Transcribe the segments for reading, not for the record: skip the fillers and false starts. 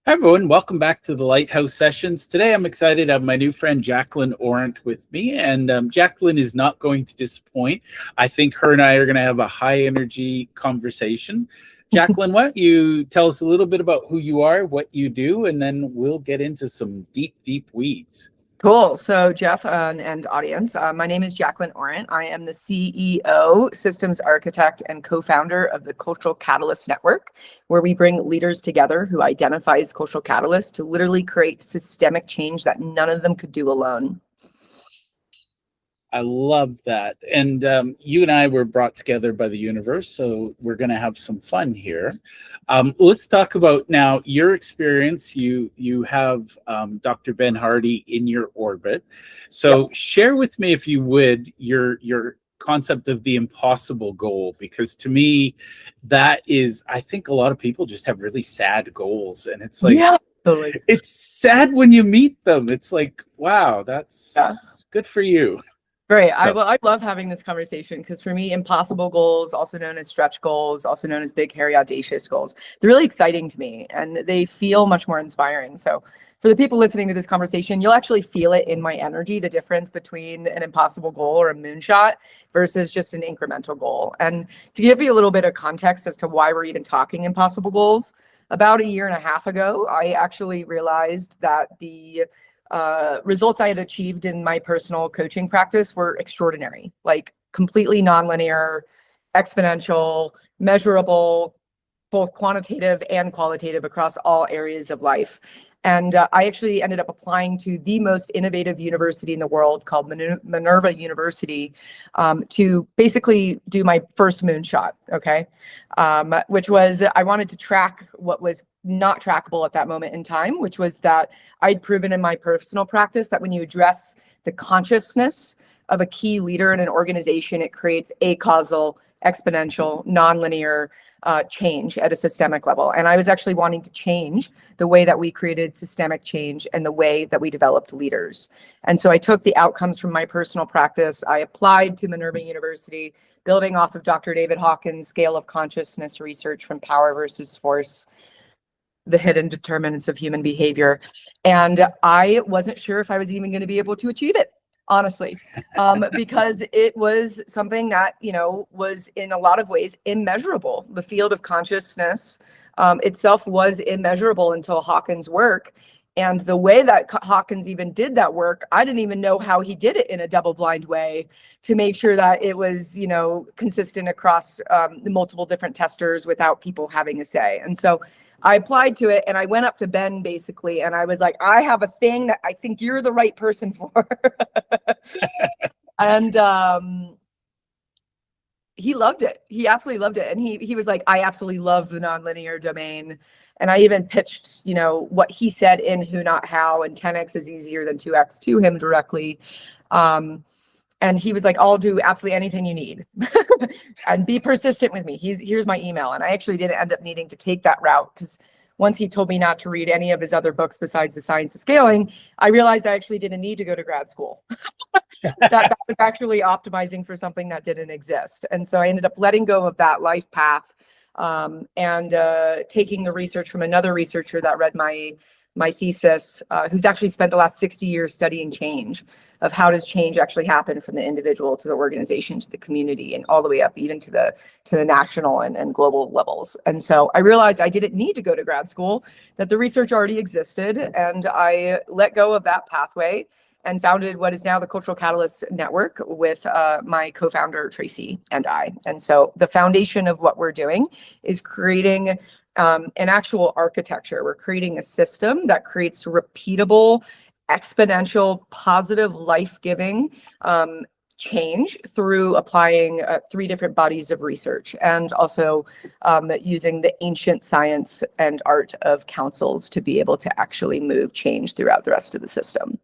Hi, everyone. Welcome back to the Lighthouse Sessions. Today, I'm excited to have my new friend, Jaclyn Orent, with me. And Jaclyn is not going to disappoint. I think her and I are going to have a high-energy conversation. Jaclyn, why don't you tell us a little bit about who you are, what you do, and then we'll get into some deep, deep weeds. Cool. So Jeff and audience, my name is Jaclyn Orent. I am the CEO, systems architect, and co-founder of the Cultural Catalyst Network, where we bring leaders together who identifies cultural catalysts to literally create systemic change that none of them could do alone. I love that. And you and I were brought together by the universe, so we're going to have some fun here. Let's talk about now your experience. You have Dr. Ben Hardy in your orbit. So Yep. Share with me, if you would, your concept of the impossible goal, because to me, that is, I think a lot of people just have really sad goals. And it's like, Yeah, totally. It's sad when you meet them. It's like, wow, that's good for you. Great. So. I love having this conversation because for me, impossible goals, also known as stretch goals, also known as big, hairy, audacious goals, they're really exciting to me and they feel much more inspiring. So for the people listening to this conversation, you'll actually feel it in my energy, the difference between an impossible goal or a moonshot versus just an incremental goal. And to give you a little bit of context as to why we're even talking impossible goals, about a year and a half ago, I actually realized that the results I had achieved in my personal coaching practice were extraordinary, like completely nonlinear, exponential, measurable, both quantitative and qualitative across all areas of life. And I actually ended up applying to the most innovative university in the world called Minerva University to basically do my first moonshot, okay? Which was, I wanted to track what was not trackable at that moment in time, which was that I'd proven in my personal practice that when you address the consciousness of a key leader in an organization, it creates acausal, exponential, nonlinear change at a systemic level. And I was actually wanting to change the way that we created systemic change and the way that we developed leaders. And so I took the outcomes from my personal practice. I applied to Minerva University, building off of Dr. David Hawkins' scale of consciousness research from power versus force, the hidden determinants of human behavior. And I wasn't sure if I was even going to be able to achieve it, honestly, because it was something that, was in a lot of ways immeasurable. The field of consciousness itself was immeasurable until Hawkins' work. And the way that Hawkins even did that work, I didn't even know how he did it in a double-blind way to make sure that it was, consistent across the multiple different testers without people having a say. And so I applied to it and I went up to Ben basically, and I was like, I have a thing that I think you're the right person for. And he loved it. He absolutely loved it. And he was like, I absolutely love the nonlinear domain. And I even pitched, what he said in Who Not How, and 10x is easier than 2x to him directly. And he was like, I'll do absolutely anything you need and be persistent with me. Here's my email. And I actually didn't end up needing to take that route because once he told me not to read any of his other books besides The Science of Scaling, I realized I actually didn't need to go to grad school. that was actually optimizing for something that didn't exist. And so I ended up letting go of that life path and taking the research from another researcher that read my thesis, who's actually spent the last 60 years studying change, of how does change actually happen from the individual to the organization to the community and all the way up even to the national and global levels. And so I realized I didn't need to go to grad school, that the research already existed, and I let go of that pathway and founded what is now the Cultural Catalyst Network with my co-founder Tracy and I. And so the foundation of what we're doing is creating an actual architecture. We're creating a system that creates repeatable, exponential, positive, life-giving change through applying 3 different bodies of research, and also using the ancient science and art of councils to be able to actually move change throughout the rest of the system.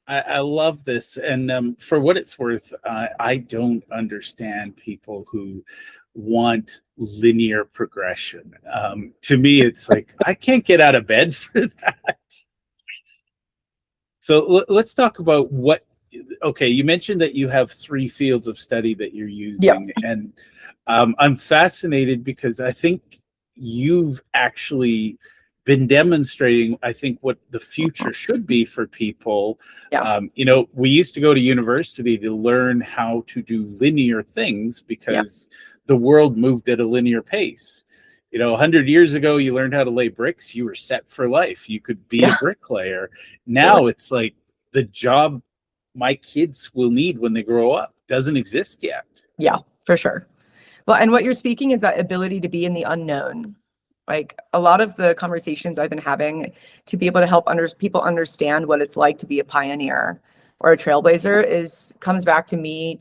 I love this. And for what it's worth, I don't understand people who want linear progression. To me, it's like, I can't get out of bed for that. So let's talk about okay, you mentioned that you have 3 fields of study that you're using. Yeah. And I'm fascinated because I think you've actually been demonstrating, I think, what the future should be for people. Yeah. We used to go to university to learn how to do linear things because the world moved at a linear pace. 100 years ago, you learned how to lay bricks, you were set for life. You could be a bricklayer. Now it's like the job my kids will need when they grow up doesn't exist yet. Yeah, for sure. Well, and what you're speaking is that ability to be in the unknown. Like a lot of the conversations I've been having to be able to help people understand what it's like to be a pioneer or a trailblazer comes back to me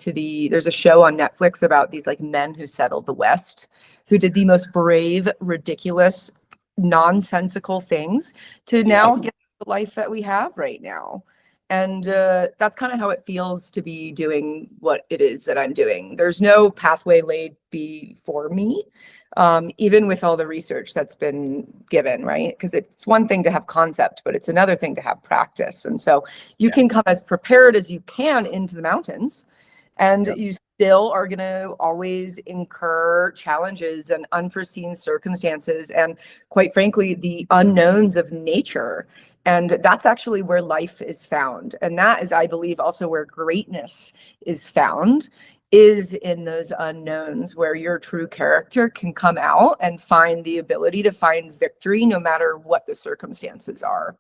there's a show on Netflix about these like men who settled the West, who did the most brave, ridiculous, nonsensical things to now get the life that we have right now. And that's kind of how it feels to be doing what it is that I'm doing. There's no pathway laid before me, even with all the research that's been given, right? Because it's one thing to have concept, but it's another thing to have practice. And so you can come as prepared as you can into the mountains, and you still are going to always incur challenges and unforeseen circumstances and, quite frankly, the unknowns of nature. And that's actually where life is found. And that is, I believe, also where greatness is found, is in those unknowns where your true character can come out and find the ability to find victory no matter what the circumstances are.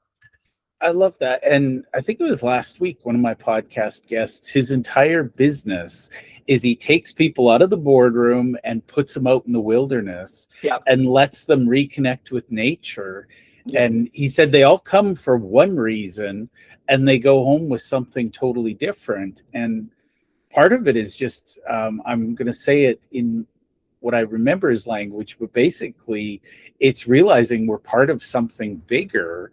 I love that. And I think it was last week, one of my podcast guests, his entire business is he takes people out of the boardroom and puts them out in the wilderness and lets them reconnect with nature. And he said they all come for one reason and they go home with something totally different. And part of it is just, I'm going to say it in what I remember his language, but basically it's realizing we're part of something bigger.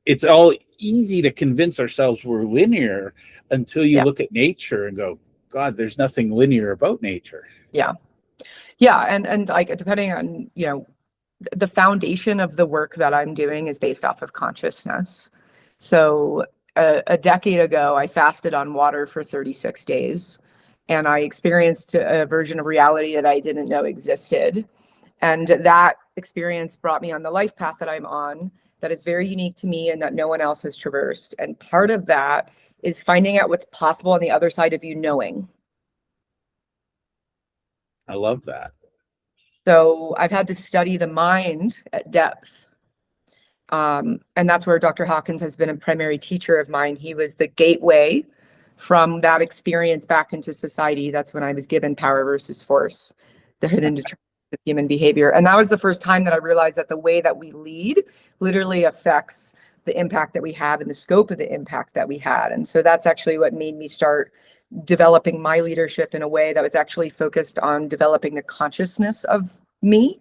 It's all easy to convince ourselves we're linear until you look at nature and go, God, there's nothing linear about nature. And like, depending on, the foundation of the work that I'm doing is based off of consciousness. So a decade ago, I fasted on water for 36 days, and I experienced a version of reality that I didn't know existed. And that experience brought me on the life path that I'm on, that is very unique to me and that no one else has traversed. And part of that is finding out what's possible on the other side of you knowing. I love that. So I've had to study the mind at depth. And that's where Dr. Hawkins has been a primary teacher of mine. He was the gateway from that experience back into society. That's when I was given Power versus Force, the hidden determinants of human behavior. And that was the first time that I realized that the way that we lead literally affects the impact that we have and the scope of the impact that we had. And so that's actually what made me start developing my leadership in a way that was actually focused on developing the consciousness of me,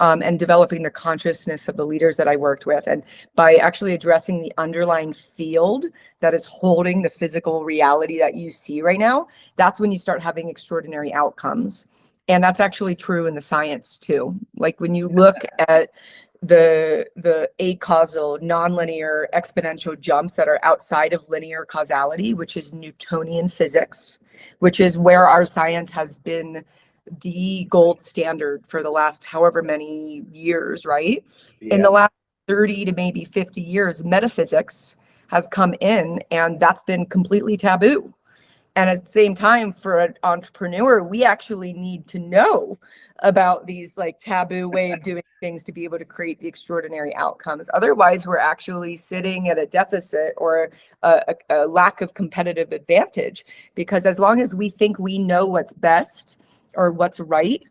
and developing the consciousness of the leaders that I worked with. And by actually addressing the underlying field that is holding the physical reality that you see right now, that's when you start having extraordinary outcomes. And that's actually true in the science too. Like when you look at the acausal, nonlinear, exponential jumps that are outside of linear causality, which is Newtonian physics, which is where our science has been the gold standard for the last however many years, right? In the last 30 to maybe 50 years, metaphysics has come in, and that's been completely taboo. And at the same time, for an entrepreneur, we actually need to know about these like taboo way of doing things to be able to create the extraordinary outcomes. Otherwise, we're actually sitting at a deficit or a lack of competitive advantage, because as long as we think we know what's best or what's right,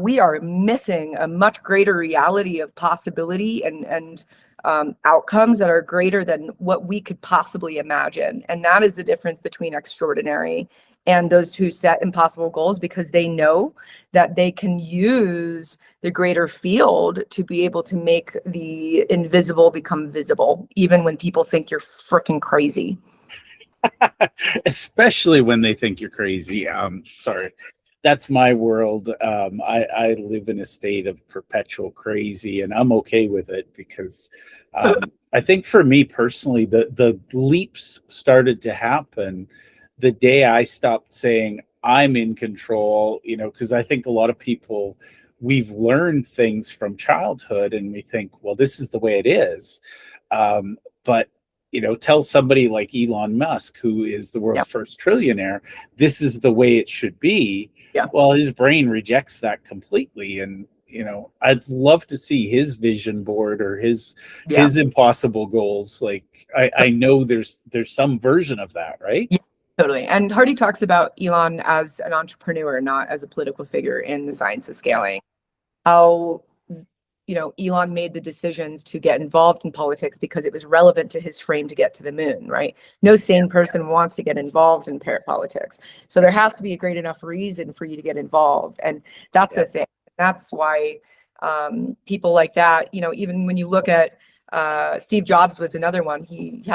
we are missing a much greater reality of possibility and outcomes that are greater than what we could possibly imagine. And that is the difference between extraordinary and those who set impossible goals, because they know that they can use the greater field to be able to make the invisible become visible, even when people think you're freaking crazy. Especially when they think you're crazy. Sorry. That's my world. I live in a state of perpetual crazy, and I'm okay with it because I think for me personally, the leaps started to happen the day I stopped saying I'm in control, because I think a lot of people we've learned things from childhood and we think, well, this is the way it is. But tell somebody like Elon Musk, who is the world's first trillionaire, this is the way it should be. Yeah. Well, his brain rejects that completely. And, I'd love to see his vision board or his impossible goals. Like, I know there's some version of that, right? Yeah, totally. And Hardy talks about Elon as an entrepreneur, not as a political figure in the science of scaling. How Elon made the decisions to get involved in politics because it was relevant to his frame to get to the moon, right? No sane person wants to get involved in politics. So there has to be a great enough reason for you to get involved. And that's the thing. That's why people like that, even when you look at Steve Jobs was another one.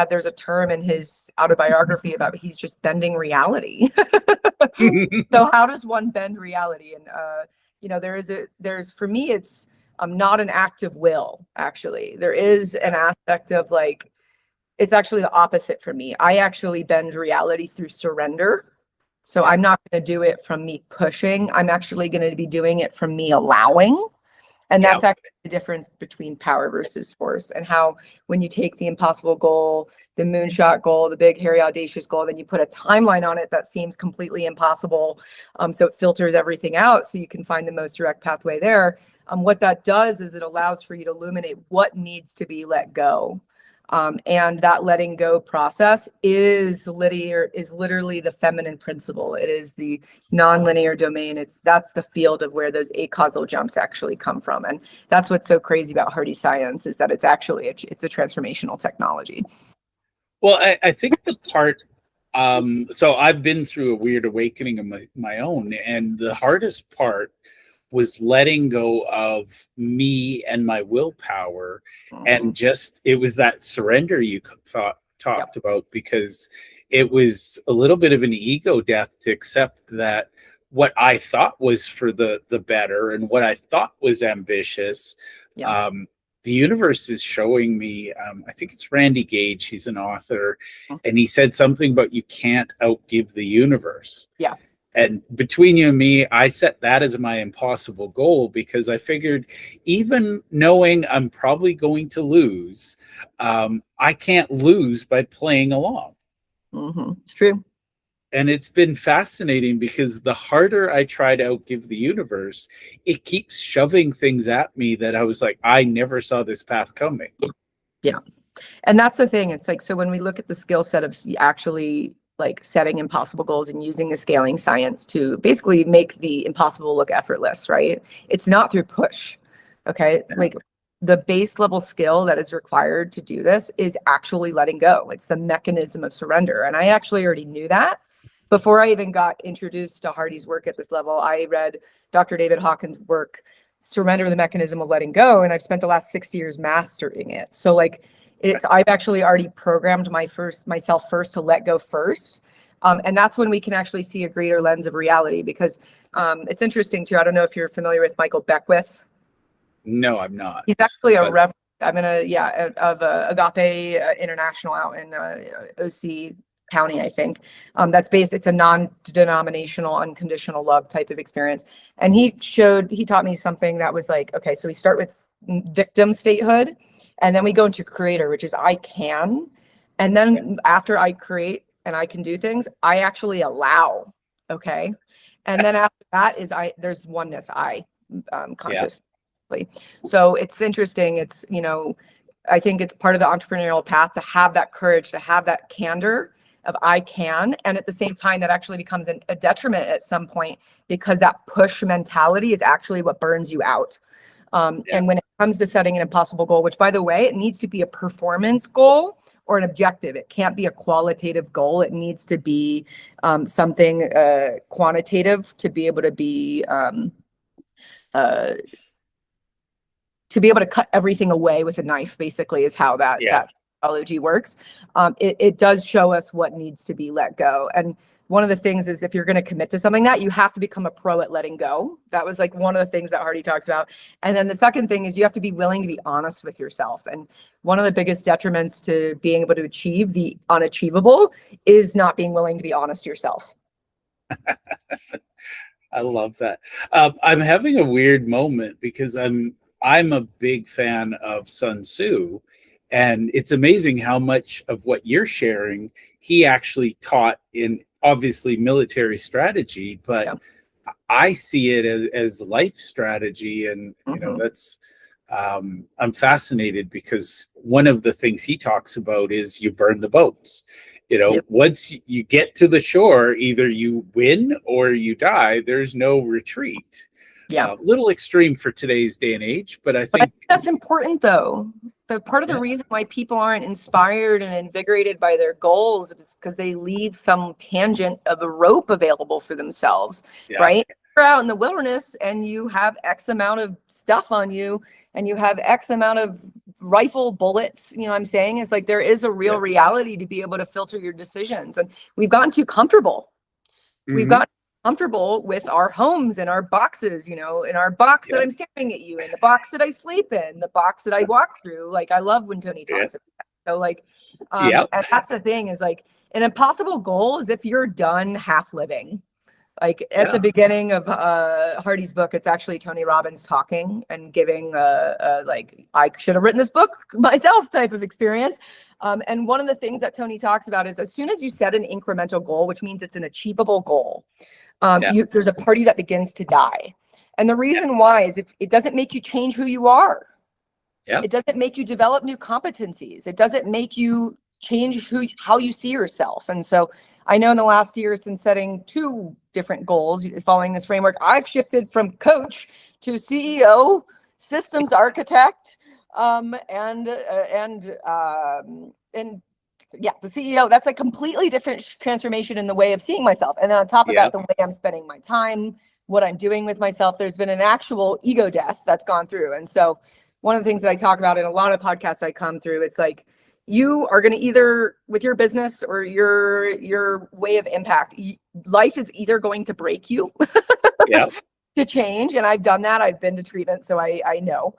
There's a term in his autobiography about he's just bending reality. So how does one bend reality? And, there's, for me, it's not an act of will, actually. There is an aspect of like, it's actually the opposite for me. I actually bend reality through surrender. So I'm not going to do it from me pushing. I'm actually going to be doing it from me allowing. And that's actually the difference between power versus force, and how when you take the impossible goal, the moonshot goal, the big, hairy, audacious goal, then you put a timeline on it that seems completely impossible. So it filters everything out so you can find the most direct pathway there. What that does is it allows for you to illuminate what needs to be let go. And that letting go process is literally the feminine principle. It is the non-linear domain. That's the field of where those acausal jumps actually come from. And that's what's so crazy about Hardy science, is that it's actually it's a transformational technology. Well, I think the part, so I've been through a weird awakening of my own, and the hardest part was letting go of me and my willpower. And just, it was that surrender you talked about, because it was a little bit of an ego death to accept that what I thought was for the better and what I thought was ambitious, the universe is showing me, I think it's Randy Gage, he's an author, and he said something about you can't outgive the universe. Yeah. And between you and me, I set that as my impossible goal, because I figured, even knowing I'm probably going to lose, I can't lose by playing along. It's true. And it's been fascinating, because the harder I try to outgive the universe, it keeps shoving things at me that I was like, I never saw this path coming. Yeah. And that's the thing. It's like, so when we look at the skill set of actually like setting impossible goals and using the scaling science to basically make the impossible look effortless, right? It's not through push. Okay. Like the base level skill that is required to do this is actually letting go. It's the mechanism of surrender. And I actually already knew that before I even got introduced to Hardy's work at this level. I read Dr. David Hawkins' work, Surrender, the Mechanism of Letting Go. And I've spent the last 6 years mastering it. So like, I've actually already programmed myself first to let go first. And that's when we can actually see a greater lens of reality, because it's interesting too. I don't know if you're familiar with Michael Beckwith. No, I'm not. He's actually a reverend. I'm of Agape International out in OC County, I think. It's a non-denominational, unconditional love type of experience. And he taught me something that was like, okay, so we start with victim statehood. And then we go into creator, which is I can. And then after I create and I can do things, I actually allow. Okay. And then after that is there's oneness, consciously. So it's interesting. It's, I think it's part of the entrepreneurial path to have that courage, to have that candor of I can. And at the same time, that actually becomes a detriment at some point, because that push mentality is actually what burns you out. And when it comes to setting an impossible goal, which by the way, it needs to be a performance goal or an objective. It can't be a qualitative goal. It needs to be something quantitative to be able to be to cut everything away with a knife, basically, is how that methodology works. It does show us what needs to be let go. And one of the things is, if you're going to commit to something, that you have to become a pro at letting go. That was like one of the things that Hardy talks about. And then the second thing is you have to be willing to be honest with yourself. And one of the biggest detriments to being able to achieve the unachievable is not being willing to be honest yourself. I love that. I'm having a weird moment because I'm a big fan of Sun Tzu, and it's amazing how much of what you're sharing he actually taught in obviously military strategy, but Yeah. I see it as life strategy, and Mhm. that's I'm fascinated because one of the things he talks about is you burn the boats. Yep. Once you get to the shore, either you win or you die. There's no retreat. Yeah. Little extreme for today's day and age, but I But I think think that's important though. The part of the yeah, reason why people aren't inspired and invigorated by their goals is because they leave some tangent of a rope available for themselves, yeah, right? You're out in the wilderness and you have X amount of stuff on you and you have X amount of rifle bullets. You know what I'm saying? It's like there is a real yeah. reality to be able to filter your decisions. And we've gotten too comfortable. We've Hmm. gotten comfortable with our homes and our boxes, in our box that Yeah, I'm staring at you, in the box that I sleep in, the box that I walk through. Like, I love when Tony yeah, talks about that. So, like, yeah, and that's the thing is like an impossible goal is if you're done half living. Like at the yeah, beginning of Hardy's book, it's actually Tony Robbins talking and giving like I should have written this book myself type of experience. And one of the things that Tony talks about is as soon as you set an incremental goal, which means it's an achievable goal, yeah, there's a party that begins to die. And the yeah, reason why is if it doesn't make you change who you are. yeah, It doesn't make you develop new competencies. It doesn't make you change how you see yourself. And so I know in the last year, since setting two different goals, following this framework, I've shifted from coach to CEO, systems architect, and yeah, the CEO. That's a completely different transformation in the way of seeing myself. And then on top of yeah. that, the way I'm spending my time, what I'm doing with myself, there's been an actual ego death that's gone through. And so one of the things that I talk about in a lot of podcasts I come through, it's like you are going to either with your business or your way of impact, life is either going to break you Yeah. to change. And I've done that. I've been to treatment. So I know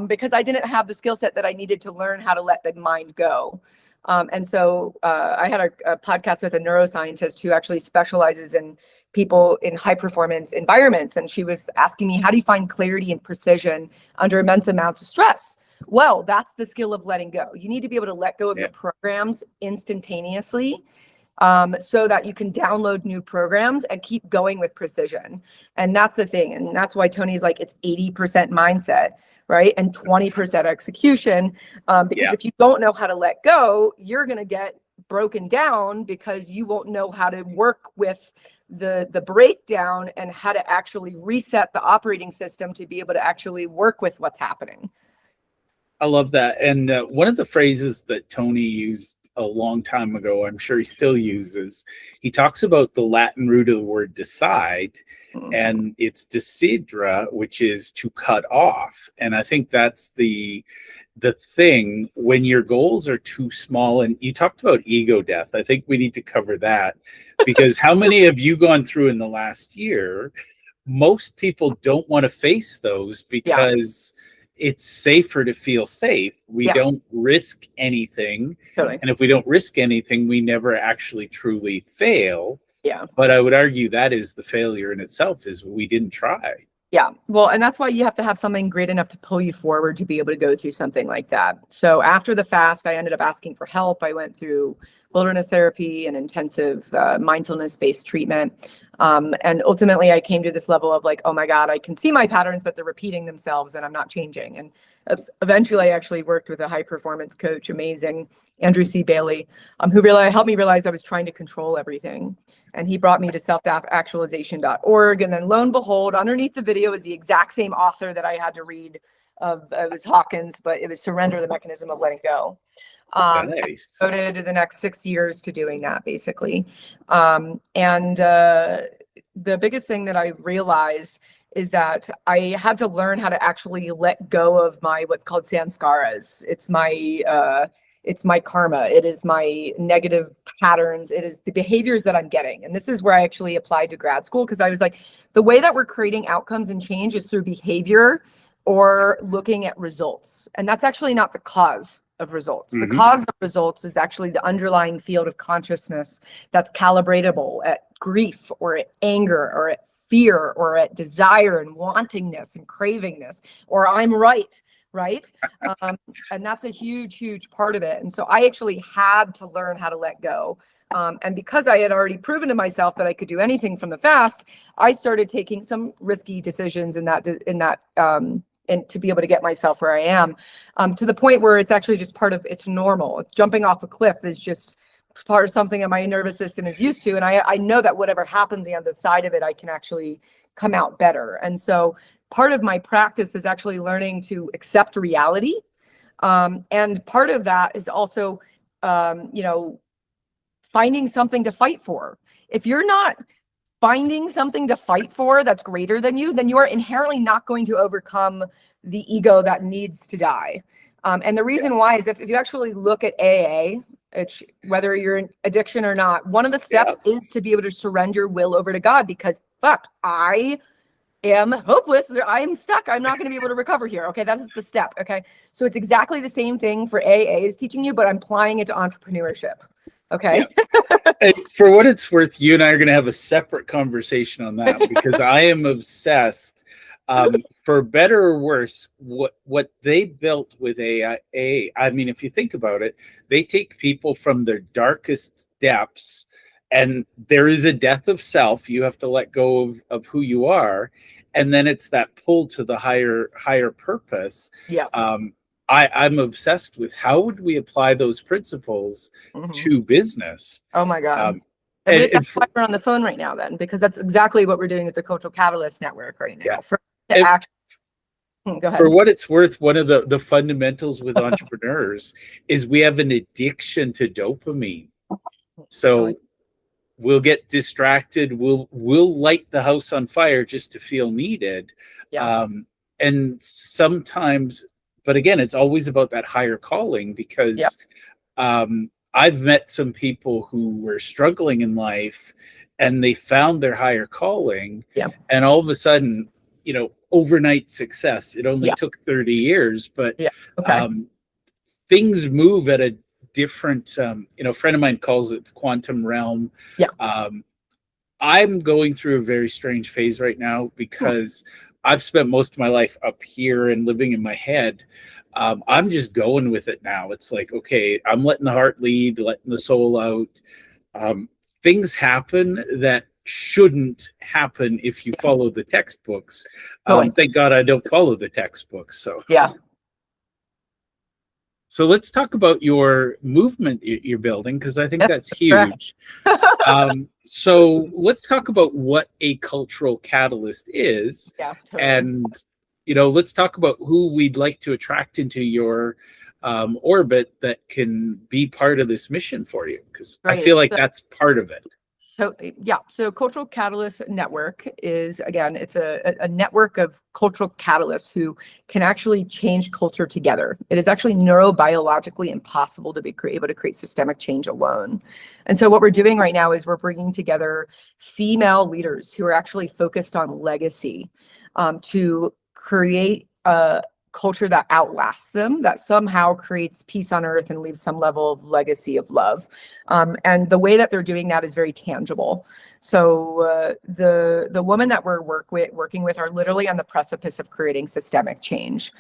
because I didn't have the skill set that I needed to learn how to let the mind go. And so I had a podcast with a neuroscientist who actually specializes in people in high performance environments. And she was asking me, how do you find clarity and precision under immense amounts of stress? Well, that's the skill of letting go. You need to be able to let go of Yeah. your programs instantaneously so that you can download new programs and keep going with precision. And that's the thing. And that's why Tony's like, it's 80% mindset, right? And 20% execution. Because Yeah. if you don't know how to let go, you're going to get broken down because you won't know how to work with the breakdown and how to actually reset the operating system to be able to actually work with what's happening. I love that. And one of the phrases that Tony used a long time ago, I'm sure he still uses, he talks about the Latin root of the word decide, and it's decidere, which is to cut off. And I think that's the thing when your goals are too small. And you talked about ego death. I think we need to cover that because how many have you gone through in the last year? Most people don't want to face those because it's safer to feel safe. We don't risk anything. Totally. And if we don't risk anything, we never actually truly fail. Yeah. But I would argue that is the failure in itself, is we didn't try. Yeah. Well, and that's why you have to have something great enough to pull you forward to be able to go through something like that. So after the fast, I ended up asking for help. I went through wilderness therapy and intensive mindfulness-based treatment. And ultimately I came to this level of like, oh my God, I can see my patterns, but they're repeating themselves and I'm not changing. And eventually I actually worked with a high performance coach, amazing, Andrew C. Bailey, who helped me realize I was trying to control everything. And he brought me to selfactualization.org. And then lo and behold, underneath the video is the exact same author that I had to read of, it was Hawkins, but it was Surrender, the Mechanism of Letting Go. Nice. I devoted the next 6 years to doing that, basically. The biggest thing that I realized is that I had to learn how to actually let go of my what's called sanskaras. It's my karma. It is my negative patterns. It is the behaviors that I'm getting. And this is where I actually applied to grad school because I was like, the way that we're creating outcomes and change is through behavior or looking at results. And that's actually not the cause of results. The cause of results is actually the underlying field of consciousness that's calibratable at grief or at anger or at fear or at desire and wantingness and cravingness, or I'm right. And that's a huge part of it. And so I actually had to learn how to let go. And because I had already proven to myself that I could do anything from the fast, I started taking some risky decisions in that and to be able to get myself where I am, to the point where it's actually just part of, it's normal. Jumping off a cliff is just part of something that my nervous system is used to. And I know that whatever happens on the side of it, I can actually come out better. And so part of my practice is actually learning to accept reality. And part of that is also, finding something to fight for. If you're not finding something to fight for that's greater than you, then you are inherently not going to overcome the ego that needs to die. And the reason why is if you actually look at AA, whether you're in addiction or not, one of the steps is to be able to surrender will over to God, because I am hopeless. I'm stuck. I'm not going to be able to recover here. Okay. That's the step. Okay. So it's exactly the same thing for AA is teaching you, but I'm applying it to entrepreneurship. Okay. And for what it's worth, you and I are going to have a separate conversation on that, because I am obsessed. For better or worse, what they built with AA, I mean, if you think about it, they take people from their darkest depths, and there is a death of self. You have to let go of who you are. And then it's that pull to the higher purpose. Yeah. I'm obsessed with how would we apply those principles to business. Oh my God. That's why we're on the phone right now then, because that's exactly what we're doing at the Cultural Catalyst Network right now. Yeah. Go ahead. For what it's worth, one of the fundamentals with entrepreneurs is we have an addiction to dopamine. So we'll get distracted. We'll light the house on fire just to feel needed. Yeah. And sometimes, but again, it's always about that higher calling, because I've met some people who were struggling in life and they found their higher calling. Yeah. And all of a sudden, overnight success. It only took 30 years, but things move at a different, a friend of mine calls it the quantum realm. Yeah. I'm going through a very strange phase right now, because I've spent most of my life up here and living in my head. I'm just going with it now. It's like, okay, I'm letting the heart lead, letting the soul out. Things happen that shouldn't happen if you follow the textbooks. Thank God I don't follow the textbooks. So So let's talk about your movement you're building, because I think that's huge. So let's talk about what a cultural catalyst is. Yeah, totally. And, let's talk about who we'd like to attract into your orbit that can be part of this mission for you, because I feel like that's part of it. So Cultural Catalyst Network is, again, it's a network of cultural catalysts who can actually change culture together. It is actually neurobiologically impossible to be able to create systemic change alone. And so what we're doing right now is we're bringing together female leaders who are actually focused on legacy, to create a culture that outlasts them, that somehow creates peace on earth and leaves some level of legacy of love. And the way that they're doing that is very tangible. So the women that we're working with are literally on the precipice of creating systemic change.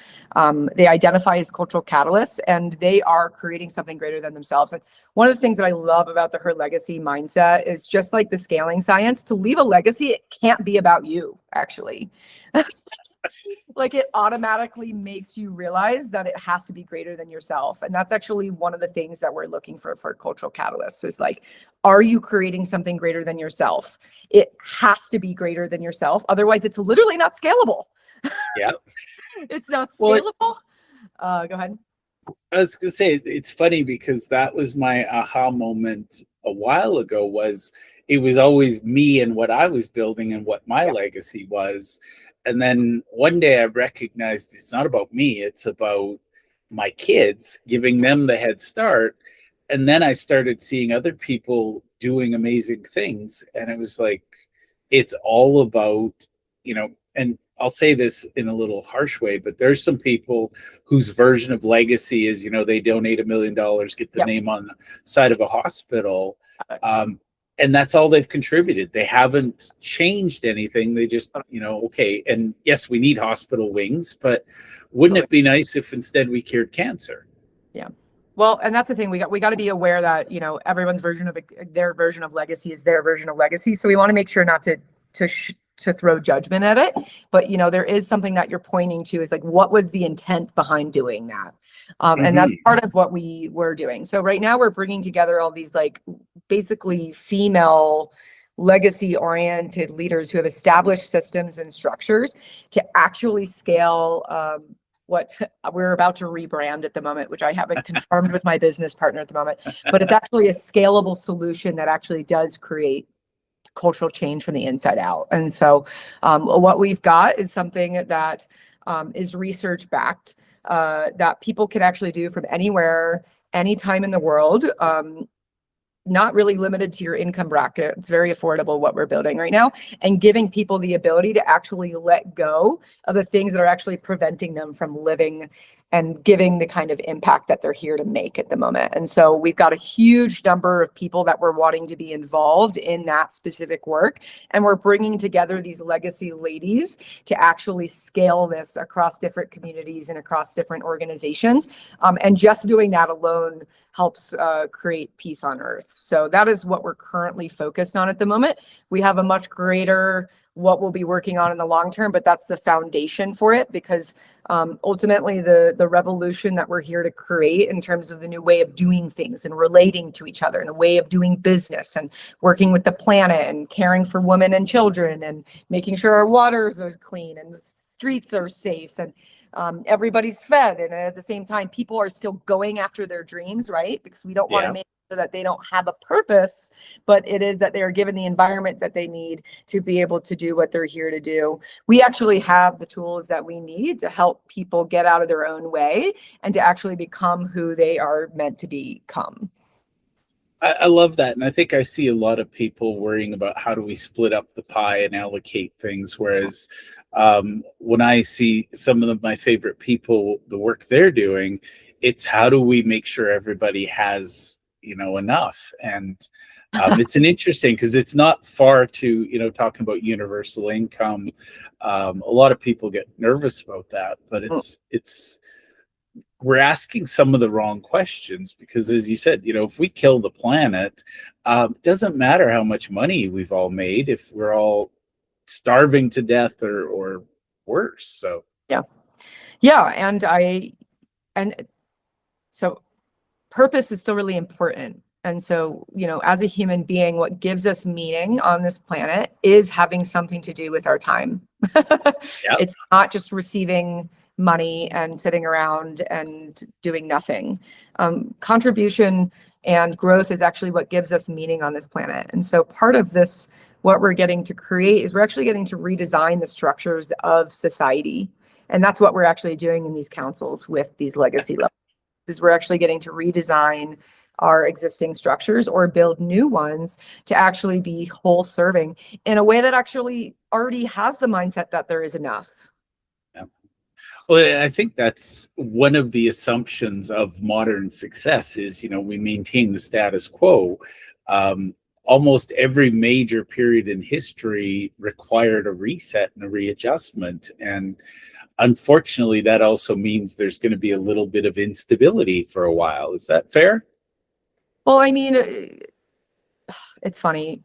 They identify as cultural catalysts, and they are creating something greater than themselves. And one of the things that I love about her legacy mindset is, just like the scaling science, to leave a legacy, it can't be about you, actually. Like, it automatically makes you realize that it has to be greater than yourself. And that's actually one of the things that we're looking for cultural catalysts, is like, are you creating something greater than yourself? It has to be greater than yourself. Otherwise, it's literally not scalable. Yeah. It's not scalable. Go ahead. I was going to say, it's funny, because that was my aha moment a while ago. It was always me and what I was building and what my legacy was. And then one day I recognized it's not about me, it's about my kids, giving them the head start. And then I started seeing other people doing amazing things. And it was like, it's all about, and I'll say this in a little harsh way, but there's some people whose version of legacy is, they donate $1 million, get the name on the side of a hospital. And that's all they've contributed. They haven't changed anything. They just, okay. And yes, we need hospital wings, but wouldn't it be nice if instead we cured cancer? Yeah. Well, and that's the thing. We got to be aware that, everyone's version of their version of legacy is their version of legacy. So we want to make sure not to throw judgment at it. But, there is something that you're pointing to is like, what was the intent behind doing that? And that's part of what we were doing. So right now we're bringing together all these like basically female legacy oriented leaders who have established systems and structures to actually scale what we're about to rebrand at the moment, which I haven't confirmed with my business partner at the moment, but it's actually a scalable solution that actually does create cultural change from the inside out. And so what we've got is something that is research backed, that people can actually do from anywhere, anytime in the world. Not really limited to your income bracket. It's very affordable what we're building right now, and giving people the ability to actually let go of the things that are actually preventing them from living and giving the kind of impact that they're here to make at the moment. And so we've got a huge number of people that we're wanting to be involved in that specific work. And we're bringing together these legacy ladies to actually scale this across different communities and across different organizations. And just doing that alone helps create peace on earth. So that is what we're currently focused on at the moment. We have a much greater what we'll be working on in the long term, but that's the foundation for it, because ultimately the revolution that we're here to create in terms of the new way of doing things and relating to each other and the way of doing business and working with the planet and caring for women and children and making sure our waters are clean and the streets are safe and everybody's fed, and at the same time people are still going after their dreams, right? Because we don't want to make sure that they don't have a purpose, but it is that they are given the environment that they need to be able to do what they're here to do. We actually have the tools that we need to help people get out of their own way and to actually become who they are meant to become. I love that. And I think I see a lot of people worrying about how do we split up the pie and allocate things. Whereas when I see some of my favorite people, the work they're doing, it's how do we make sure everybody has, enough. And it's an interesting, because it's not far to, talking about universal income. A lot of people get nervous about that, but we're asking some of the wrong questions, because as you said, if we kill the planet, it doesn't matter how much money we've all made if we're all starving to death or worse. So and so purpose is still really important. And so, as a human being, what gives us meaning on this planet is having something to do with our time. It's not just receiving money and sitting around and doing nothing. Contribution and growth is actually what gives us meaning on this planet. And so part of this, what we're getting to create, is we're actually getting to redesign the structures of society. And that's what we're actually doing in these councils with these legacy levels, is we're actually getting to redesign our existing structures or build new ones to actually be whole serving in a way that actually already has the mindset that there is enough. Well, I think that's one of the assumptions of modern success is, we maintain the status quo. Almost every major period in history required a reset and a readjustment. And unfortunately, that also means there's going to be a little bit of instability for a while. Is that fair? Well, I mean, it's funny.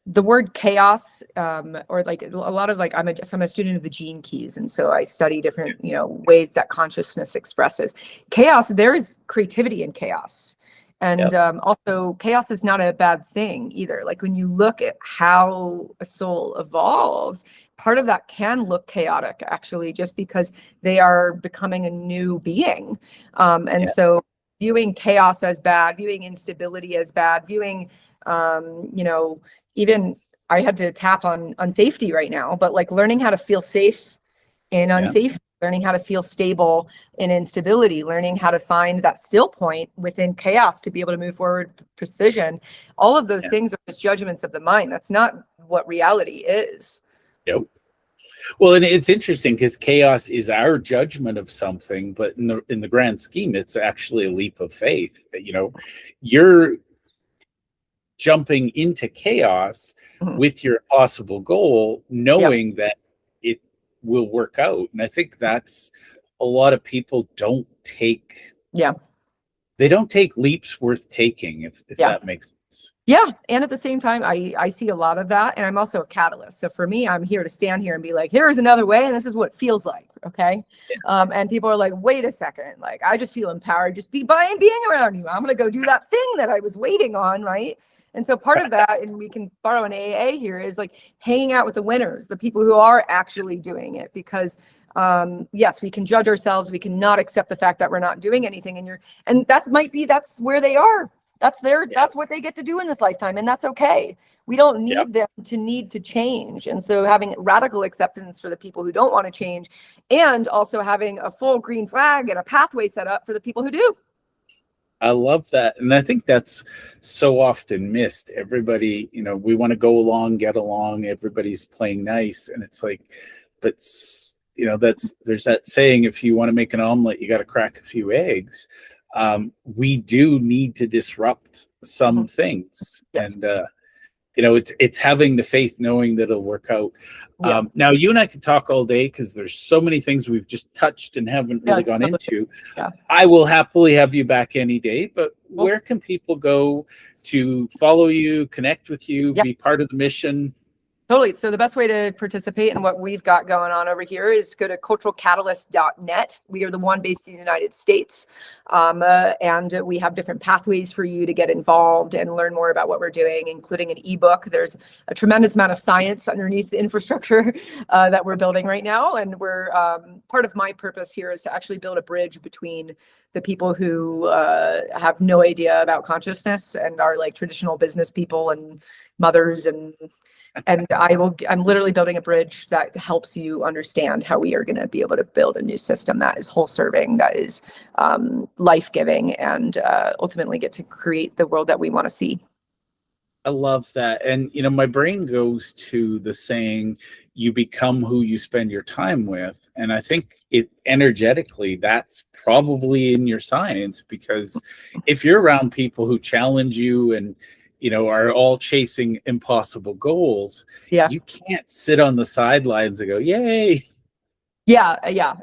The word chaos, or like a lot of like, I'm a student of the gene keys. And so I study different, ways that consciousness expresses chaos. There is creativity in chaos. And also chaos is not a bad thing either. Like when you look at how a soul evolves, part of that can look chaotic actually, just because they are becoming a new being. So viewing chaos as bad, viewing instability as bad, viewing, even I had to tap on safety right now, but like learning how to feel safe in unsafe, learning how to feel stable in instability, learning how to find that still point within chaos to be able to move forward with precision. All of those things are just judgments of the mind. That's not what reality is. Yep. Well, and it's interesting because chaos is our judgment of something, but in the grand scheme, it's actually a leap of faith. You're jumping into chaos Mhm. with your possible goal, knowing that it will work out. And I think that's a lot of people don't take. Yeah. They don't take leaps worth taking, if Yeah. that makes sense. Yeah. And at the same time, I see a lot of that. And I'm also a catalyst. So for me, I'm here to stand here and be like, here's another way. And this is what it feels like. Okay. Yeah. And people are like, wait a second. Like, I just feel empowered just by being around you. I'm going to go do that thing that I was waiting on. Right. And so part of that, and we can borrow an AA here, is like hanging out with the winners, the people who are actually doing it. Because yes, we can judge ourselves. We cannot accept the fact that we're not doing anything. And that's where they are. That's what they get to do in this lifetime. And that's okay. We don't need them to need to change. And so having radical acceptance for the people who don't want to change, and also having a full green flag and a pathway set up for the people who do. I love that. And I think that's so often missed. Everybody, we want to go along, get along, everybody's playing nice. And it's like, but there's that saying, if you want to make an omelet, you got to crack a few eggs. We do need to disrupt some things. Yes. And it's having the faith, knowing that it'll work out. Yeah. Now you and I could talk all day because there's so many things we've just touched and haven't really gone into. Yeah. I will happily have you back any day, but where can people go to follow you, connect with you, be part of the mission? Totally. So the best way to participate in what we've got going on over here is to go to culturalcatalyst.net. We are the one based in the United States. And we have different pathways for you to get involved and learn more about what we're doing, including an ebook. There's a tremendous amount of science underneath the infrastructure that we're building right now. And we're part of my purpose here is to actually build a bridge between the people who have no idea about consciousness and are like traditional business people and mothers and I'm literally building a bridge that helps you understand how we are going to be able to build a new system that is whole serving, that is life-giving, and ultimately get to create the world that we want to see. I love that. And, my brain goes to the saying, you become who you spend your time with. And I think energetically, that's probably in your science, because if you're around people who challenge you and are all chasing impossible goals, you can't sit on the sidelines and go, yay. Yeah,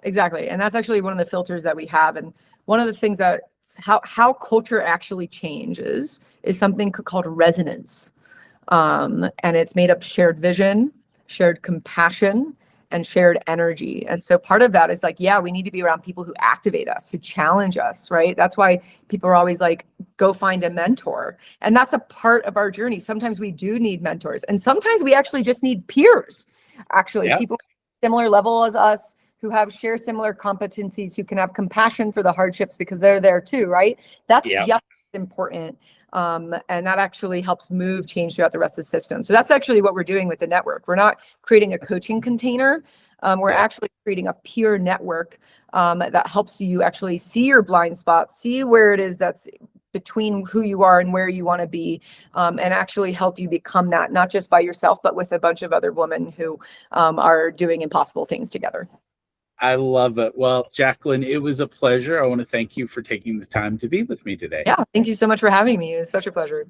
exactly. And that's actually one of the filters that we have. And one of the things that how culture actually changes is something called resonance. And it's made up shared vision, shared compassion, and shared energy. And so part of that is like, we need to be around people who activate us, who challenge us, right? That's why people are always like, go find a mentor. And that's a part of our journey. Sometimes we do need mentors. And sometimes we actually just need peers, people similar level as us, who share similar competencies, who can have compassion for the hardships because they're there too, right? That's just important. And that actually helps move change throughout the rest of the system. So that's actually what we're doing with the network. We're not creating a coaching container. We're actually creating a peer network that helps you actually see your blind spots, see where it is that's between who you are and where you want to be, and actually help you become that, not just by yourself, but with a bunch of other women who are doing impossible things together. I love it. Well, Jaclyn, it was a pleasure. I want to thank you for taking the time to be with me today. Yeah, thank you so much for having me. It was such a pleasure.